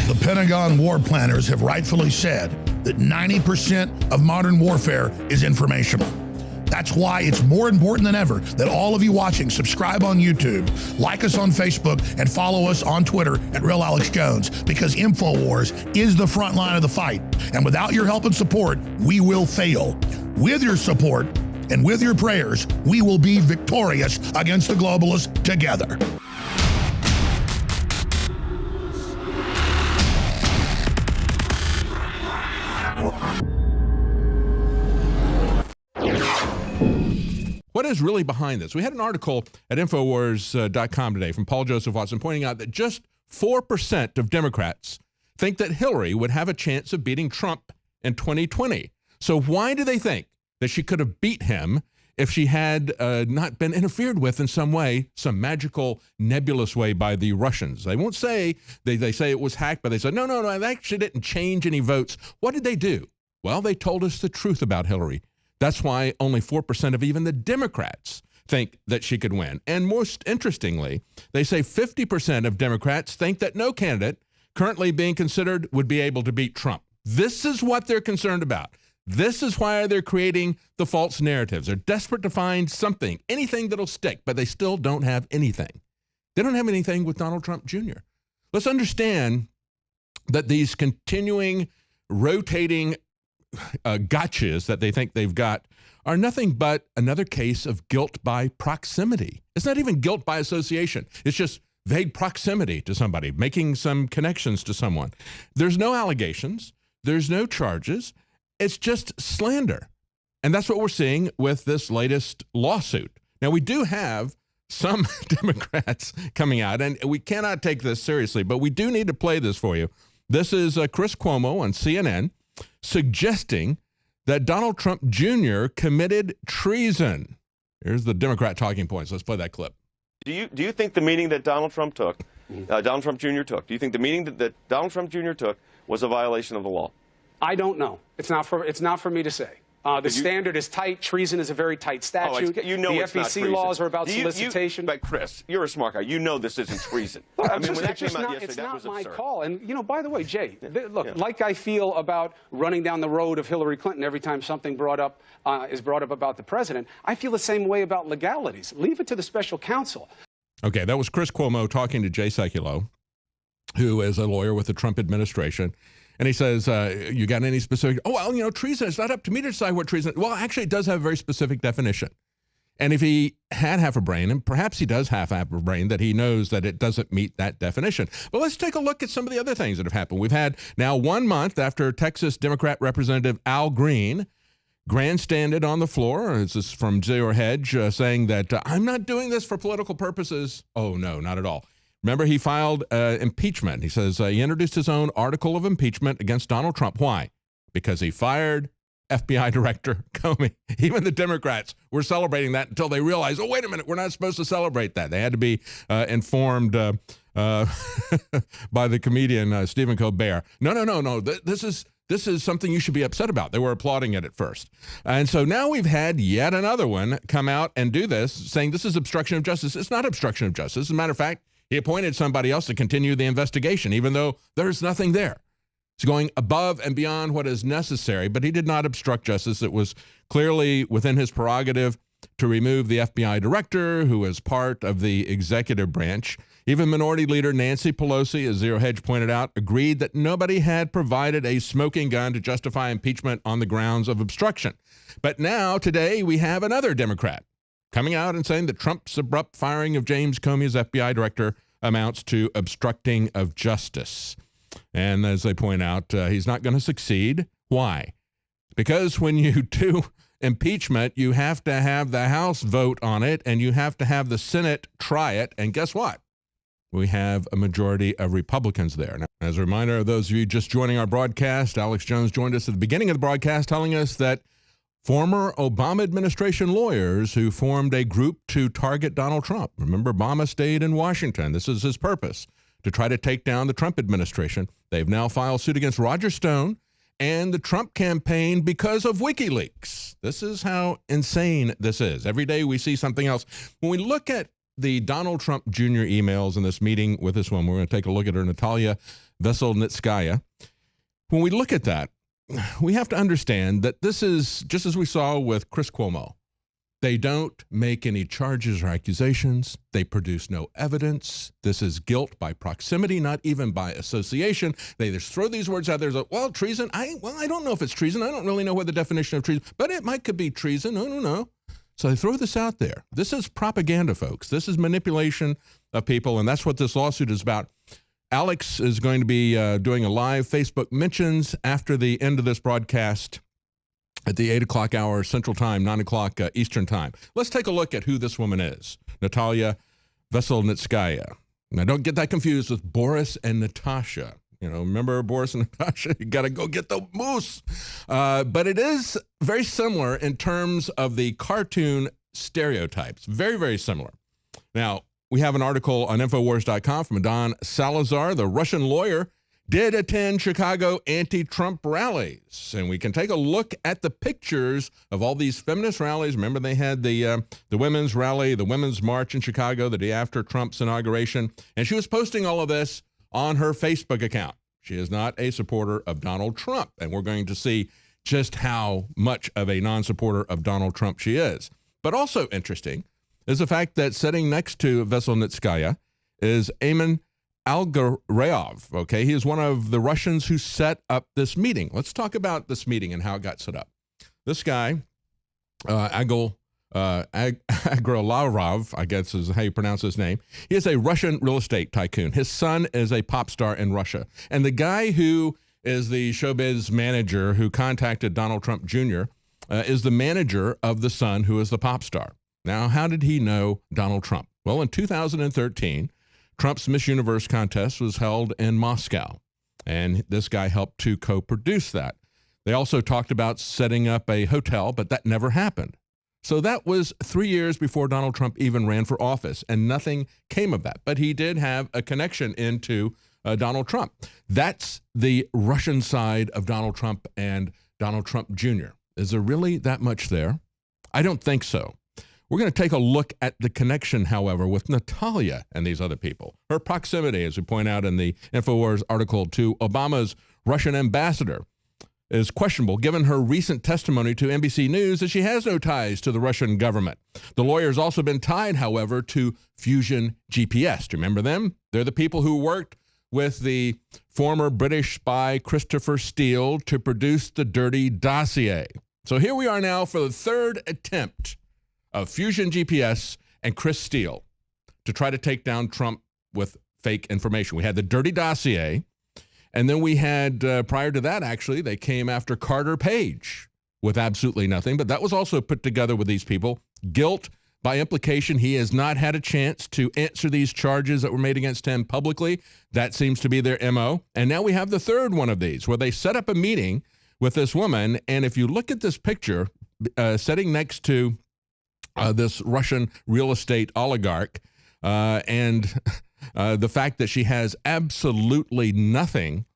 The Pentagon war planners have rightfully said that 90% of modern warfare is informational. That's why it's more important than ever that all of you watching subscribe on YouTube, like us on Facebook, and follow us on Twitter at Real Alex Jones, because InfoWars is the front line of the fight. And without your help and support, we will fail. With your support and with your prayers, we will be victorious against the globalists together. What is really behind this? We had an article at Infowars.com today from Paul Joseph Watson pointing out that just 4% of Democrats think that Hillary would have a chance of beating Trump in 2020. So why do they think that she could have beat him if she had not been interfered with in some way, some magical, nebulous way by the Russians? They won't say, they say it was hacked, but they said, no, they actually didn't change any votes. What did they do? Well, they told us the truth about Hillary. That's why only 4% of even the Democrats think that she could win. And most interestingly, they say 50% of Democrats think that no candidate currently being considered would be able to beat Trump. This is what they're concerned about. This is why they're creating the false narratives. They're desperate to find something, anything that'll stick, but they still don't have anything. They don't have anything with Donald Trump Jr. Let's understand that these continuing, rotating gotchas that they think they've got are nothing but another case of guilt by proximity. It's not even guilt by association. It's just vague proximity to somebody, making some connections to someone. There's no allegations. There's no charges. It's just slander. And that's what we're seeing with this latest lawsuit. Now, we do have some Democrats coming out, and we cannot take this seriously, but we do need to play this for you. This is Chris Cuomo on CNN suggesting that Donald Trump Jr. committed treason. Here's the Democrat talking points. Let's play that clip. Do you think the meeting that Donald Trump Jr. took, do you think the meeting that Donald Trump Jr. took was a violation of the law? I don't know. It's not for me to say. The standard is tight. Treason is a very tight statute. The FEC laws are about solicitation. But Chris, you're a smart guy. You know this isn't treason. When that came out yesterday, that was absurd. It's not my call. And, by the way, Jay, look, like I feel about running down the road of Hillary Clinton every time something is brought up about the president, I feel the same way about legalities. Leave it to the special counsel. Okay, that was Chris Cuomo talking to Jay Sekulow, who is a lawyer with the Trump administration. And he says, you got any specific? Oh, well, treason, it's not up to me to decide what treason. Well, actually, it does have a very specific definition. And if he had half a brain, and perhaps he does have half a brain, that he knows that it doesn't meet that definition. But let's take a look at some of the other things that have happened. We've had now 1 month after Texas Democrat Representative Al Green grandstanded on the floor. This is from Zero Hedge saying that I'm not doing this for political purposes. Oh, no, not at all. Remember, he filed impeachment. He says he introduced his own article of impeachment against Donald Trump. Why? Because he fired FBI Director Comey. Even the Democrats were celebrating that until they realized, oh, wait a minute, we're not supposed to celebrate that. They had to be informed by the comedian Stephen Colbert. No. This is something you should be upset about. They were applauding it at first. And so now we've had yet another one come out and do this, saying this is obstruction of justice. It's not obstruction of justice. As a matter of fact, he appointed somebody else to continue the investigation, even though there's nothing there. He's going above and beyond what is necessary, but he did not obstruct justice. It was clearly within his prerogative to remove the FBI director, who is part of the executive branch. Even Minority Leader Nancy Pelosi, as Zero Hedge pointed out, agreed that nobody had provided a smoking gun to justify impeachment on the grounds of obstruction. But now, today, we have another Democrat coming out and saying that Trump's abrupt firing of James Comey as FBI director amounts to obstructing of justice. And as they point out, he's not going to succeed. Why? Because when you do impeachment, you have to have the House vote on it, and you have to have the Senate try it. And guess what? We have a majority of Republicans there. Now, as a reminder of those of you just joining our broadcast, Alex Jones joined us at the beginning of the broadcast telling us that former Obama administration lawyers who formed a group to target Donald Trump. Remember, Obama stayed in Washington. This is his purpose, to try to take down the Trump administration. They've now filed suit against Roger Stone and the Trump campaign because of WikiLeaks. This is how insane this is. Every day we see something else. When we look at the Donald Trump Jr. emails in this meeting with this one, we're going to take a look at her, Natalia Veslenitskaya. When we look at that, we have to understand that this is, just as we saw with Chris Cuomo, they don't make any charges or accusations. They produce no evidence. This is guilt by proximity, not even by association. They just throw these words out there. Like, well, treason. I don't know if it's treason. I don't really know what the definition of treason, but it could be treason. No. So they throw this out there. This is propaganda, folks. This is manipulation of people, and that's what this lawsuit is about. Alex is going to be doing a live Facebook mentions after the end of this broadcast at the 8 o'clock hour Central Time, 9 o'clock Eastern Time. Let's take a look at who this woman is, Natalia Veslenitskaya. Now, don't get that confused with Boris and Natasha. You know, remember Boris and Natasha? You got to go get the moose. But it is very similar in terms of the cartoon stereotypes. Very, very similar. Now, we have an article on Infowars.com from Don Salazar, the Russian lawyer, did attend Chicago anti-Trump rallies. And we can take a look at the pictures of all these feminist rallies. Remember, they had the women's rally, the women's march in Chicago the day after Trump's inauguration. And she was posting all of this on her Facebook account. She is not a supporter of Donald Trump. And we're going to see just how much of a non-supporter of Donald Trump she is. But also interesting is the fact that sitting next to Veslenitskaya is Ayman Algarayev, okay? He is one of the Russians who set up this meeting. Let's talk about this meeting and how it got set up. This guy, Agrilarov, I guess is how you pronounce his name. He is a Russian real estate tycoon. His son is a pop star in Russia. And the guy who is the showbiz manager who contacted Donald Trump Jr. Is the manager of the son who is the pop star. Now, how did he know Donald Trump? Well, in 2013, Trump's Miss Universe contest was held in Moscow, and this guy helped to co-produce that. They also talked about setting up a hotel, but that never happened. So that was 3 years before Donald Trump even ran for office, and nothing came of that. But he did have a connection into Donald Trump. That's the Russian side of Donald Trump and Donald Trump Jr. Is there really that much there? I don't think so. We're going to take a look at the connection, however, with Natalia and these other people. Her proximity, as we point out in the InfoWars article, to Obama's Russian ambassador is questionable, given her recent testimony to NBC News that she has no ties to the Russian government. The lawyer has also been tied, however, to Fusion GPS. Do you remember them? They're the people who worked with the former British spy Christopher Steele to produce the dirty dossier. So here we are now for the third attempt of Fusion GPS and Chris Steele to try to take down Trump with fake information. We had the dirty dossier, and then we had, prior to that, actually, they came after Carter Page with absolutely nothing, but that was also put together with these people. Guilt by implication. He has not had a chance to answer these charges that were made against him publicly. That seems to be their MO. And now we have the third one of these, where they set up a meeting with this woman, and if you look at this picture, sitting next to this Russian real estate oligarch, and the fact that she has absolutely nothing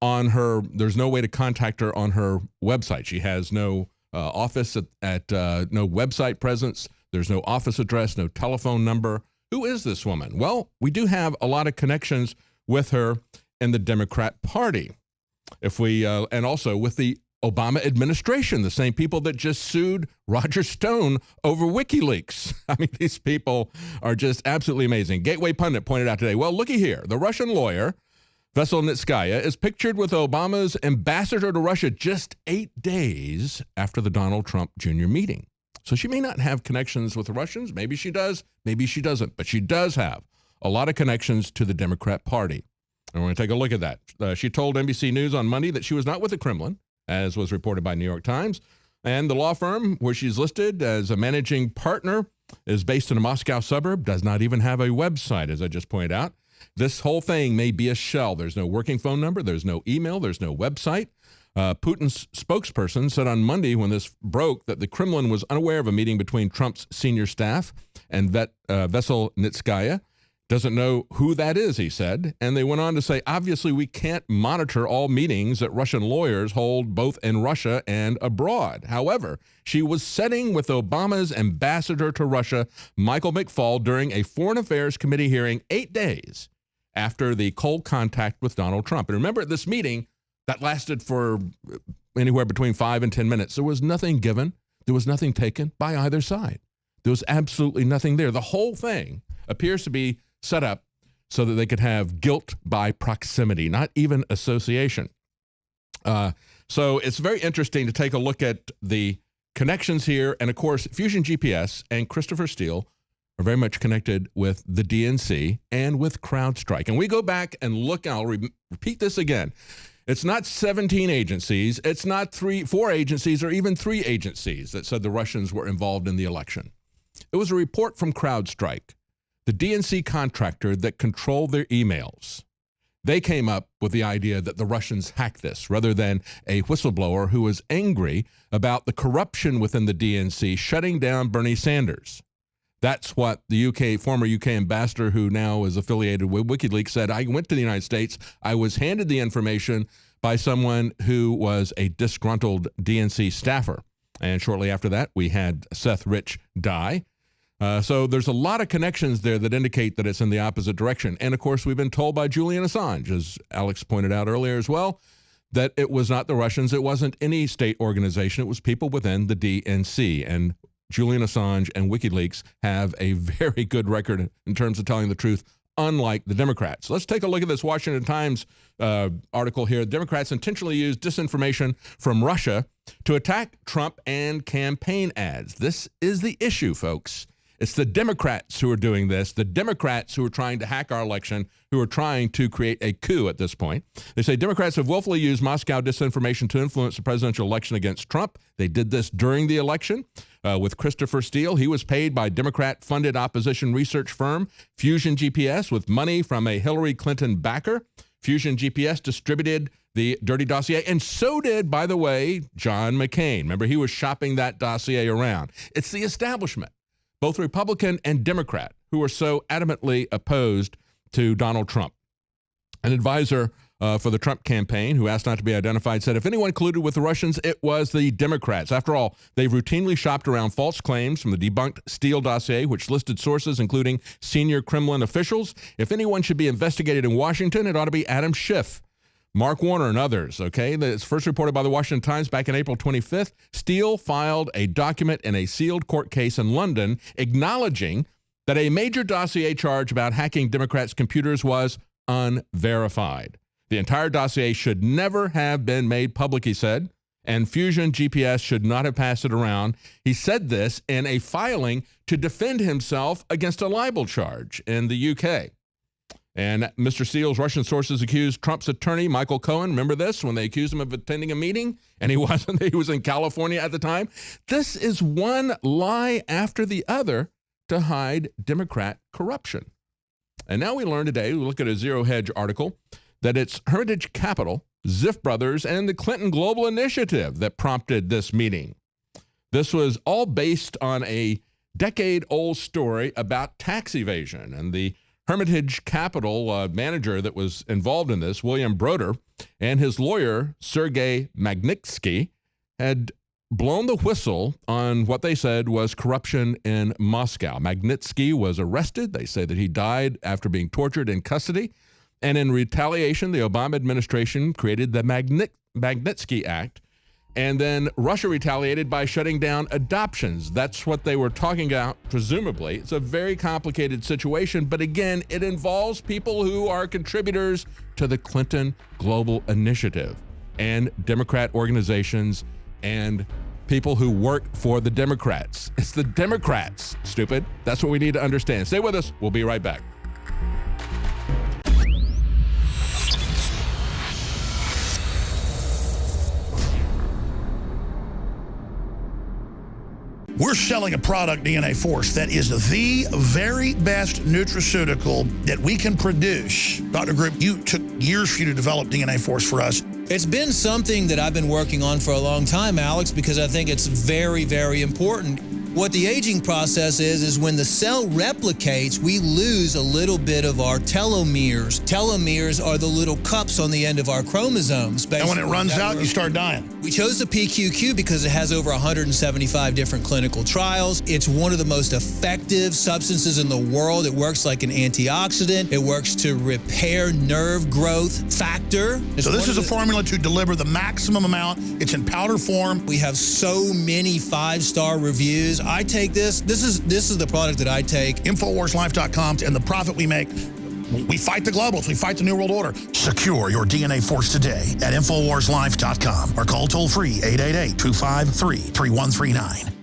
on her, there's no way to contact her on her website. She has no office at no website presence. There's no office address, no telephone number. Who is this woman? Well, we do have a lot of connections with her in the Democrat Party. If we and also with the Obama administration, the same people that just sued Roger Stone over WikiLeaks. I mean, these people are just absolutely amazing. Gateway Pundit pointed out today, well, looky here. The Russian lawyer, Veslenitskaya, is pictured with Obama's ambassador to Russia just 8 days after the Donald Trump Jr. meeting. So she may not have connections with the Russians. Maybe she does. Maybe she doesn't. But she does have a lot of connections to the Democrat Party. And we're going to take a look at that. She told NBC News on Monday that she was not with the Kremlin, as was reported by New York Times. And the law firm where she's listed as a managing partner is based in a Moscow suburb, does not even have a website, as I just pointed out. This whole thing may be a shell. There's no working phone number. There's no email. There's no website. Putin's spokesperson said on Monday when this broke that the Kremlin was unaware of a meeting between Trump's senior staff and Veslenitskaya. Doesn't know who that is, he said. And they went on to say, obviously, we can't monitor all meetings that Russian lawyers hold both in Russia and abroad. However, she was sitting with Obama's ambassador to Russia, Michael McFaul, during a Foreign Affairs Committee hearing 8 days after the cold contact with Donald Trump. And remember, at this meeting that lasted for anywhere between 5 and 10 minutes, there was nothing given. There was nothing taken by either side. There was absolutely nothing there. The whole thing appears to be set up so that they could have guilt by proximity, not even association. So it's very interesting to take a look at the connections here. And of course, Fusion GPS and Christopher Steele are very much connected with the DNC and with CrowdStrike. And we go back and look, and I'll repeat this again. It's not 17 agencies. It's not 4 agencies or even 3 agencies that said the Russians were involved in the election. It was a report from CrowdStrike, the DNC contractor that controlled their emails. They came up with the idea that the Russians hacked this rather than a whistleblower who was angry about the corruption within the DNC shutting down Bernie Sanders. That's what the former UK ambassador, who now is affiliated with WikiLeaks, said. I went to the United States. I was handed the information by someone who was a disgruntled DNC staffer. And shortly after that, we had Seth Rich die. So there's a lot of connections there that indicate that it's in the opposite direction. And of course, we've been told by Julian Assange, as Alex pointed out earlier as well, that it was not the Russians. It wasn't any state organization. It was people within the DNC. And Julian Assange and WikiLeaks have a very good record in terms of telling the truth, unlike the Democrats. Let's take a look at this Washington Times article here. Democrats intentionally used disinformation from Russia to attack Trump and campaign ads. This is the issue, folks. It's the Democrats who are doing this, the Democrats who are trying to hack our election, who are trying to create a coup at this point. They say Democrats have willfully used Moscow disinformation to influence the presidential election against Trump. They did this during the election with Christopher Steele. He was paid by Democrat-funded opposition research firm Fusion GPS with money from a Hillary Clinton backer. Fusion GPS distributed the dirty dossier, and so did, by the way, John McCain. Remember, he was shopping that dossier around. It's the establishment, both Republican and Democrat, who are so adamantly opposed to Donald Trump. An advisor for the Trump campaign, who asked not to be identified, said if anyone colluded with the Russians, it was the Democrats. After all, they've routinely shopped around false claims from the debunked Steele dossier, which listed sources including senior Kremlin officials. If anyone should be investigated in Washington, it ought to be Adam Schiff, Mark Warner, and others, okay? It's first reported by the Washington Times back in April 25th. Steele filed a document in a sealed court case in London acknowledging that a major dossier charge about hacking Democrats' computers was unverified. The entire dossier should never have been made public, he said, and Fusion GPS should not have passed it around. He said this in a filing to defend himself against a libel charge in the UK. And Mr. Steele's Russian sources accused Trump's attorney, Michael Cohen, remember this, when they accused him of attending a meeting, and he wasn't, he was in California at the time. This is one lie after the other to hide Democrat corruption. And now we learn today, we look at a Zero Hedge article, that it's Hermitage Capital, Ziff Brothers, and the Clinton Global Initiative that prompted this meeting. This was all based on a decade-old story about tax evasion, and the Hermitage Capital manager that was involved in this, William Broder, and his lawyer, Sergei Magnitsky, had blown the whistle on what they said was corruption in Moscow. Magnitsky was arrested. They say that he died after being tortured in custody. And in retaliation, the Obama administration created the Magnitsky Act. And then Russia retaliated by shutting down adoptions. That's what they were talking about, presumably. It's a very complicated situation. But again, it involves people who are contributors to the Clinton Global Initiative and Democrat organizations and people who work for the Democrats. It's the Democrats, stupid. That's what we need to understand. Stay with us. We'll be right back. We're selling a product, DNA Force, that is the very best nutraceutical that we can produce. Dr. Group, you took years for you to develop DNA Force for us. It's been something that I've been working on for a long time, Alex, because I think it's very, very important. What the aging process is when the cell replicates, we lose a little bit of our telomeres. Telomeres are the little cups on the end of our chromosomes. And when it runs out, you start dying. We chose the PQQ because it has over 175 different clinical trials. It's one of the most effective substances in the world. It works like an antioxidant. It works to repair nerve growth factor. So this is a formula to deliver the maximum amount. It's in powder form. We have so many 5-star reviews. I take this. This is the product that I take. InfoWarsLife.com, and the profit we make, we fight the globals. We fight the New World Order. Secure your DNA force today at InfoWarsLife.com or call toll-free 888-253-3139.